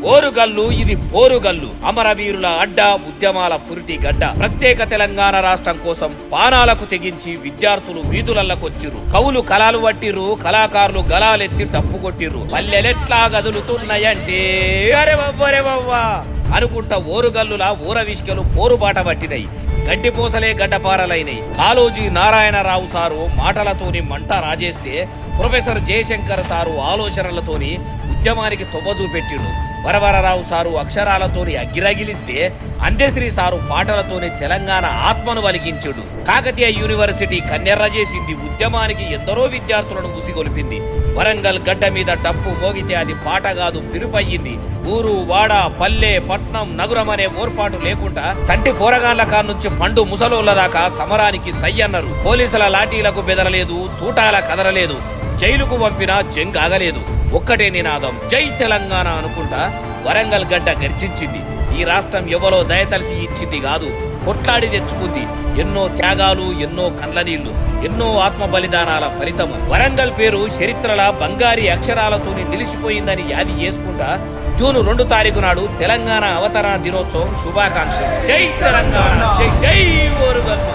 ఓరుగల్లు ఇది పోరుగల్లు, అమరవీరుల అడ్డ, ఉద్యమాల పురిటి గడ్డ. ప్రత్యేక తెలంగాణ రాష్ట్రం కోసం పానాలకు తెగించి విద్యార్థులు వీధులల్లకొచ్చిర్రు. కవులు కళలు పట్టిర్రు, కళాకారులు గలాలెత్తి డప్పు కొట్టిర్రు. పల్లెలెట్లా గదులుతున్నాయంటే అరే వవ్వా అనుకుంటా ఓరుగల్లులా ఊరవిష్కలు పోరుబాట పట్టినాయి. గడ్డిపోసలే గడ్డపారలైనయి. కాళోజీ నారాయణరావు సారు మాటలతోని మంట రాజేస్తే ప్రొఫెసర్ జయశంకర్ సారు ఆలోచనలతోని ఉద్యమానికి తొవ్వ చూపెట్టిండు. వరవరరావు సారు అక్షరాలతోని అగ్గిరగిలిస్తే అందశ్రీ సారు పాటలతోని తెలంగాణ ఆత్మను వలిగించుడు. కాకతీయ యూనివర్సిటీ కన్నెర్ర చేసింది, ఉద్యమానికి ఎందరో విద్యార్థులను ఉసిగొలిపింది. వరంగల్ గడ్డ మీద డప్పు మోగితే అది పాట కాదు, పిలుపయ్యింది. ఊరు, వాడ, పల్లె, పట్నం, నగరం అనే ఓర్పాటు లేకుండా సంటి పోరగాళ్ల కాన్నుంచి పండు ముసలోళ్ల దాకా సమరానికి సయ్యన్నారు. పోలీసుల లాఠీలకు బెదరలేదు, తూటాల కదరలేదు, జైలుకు పంపినా జంగాగలేదు. ఒక్కటే నినాదం, జై తెలంగాణ అనుకుంటా వరంగల్ గడ్డ గర్జించింది. ఈ రాష్ట్రం ఎవరో దయతలిసి ఇచ్చింది కాదు, కొట్లాడి తెచ్చుకుంది. ఎన్నో త్యాగాలు, ఎన్నో కండ్ల నీళ్లు, ఎన్నో ఆత్మ బలిదానాల ఫలితము. వరంగల్ పేరు చరిత్రల బంగారి అక్షరాలతోని నిలిచిపోయిందని యాది చేసుకుంటా జూన్ 2 తారీఖు నాడు తెలంగాణ అవతరణ దినోత్సవం శుభాకాంక్షలు. జై తెలంగాణ, జై జై ఓరుగల్లు.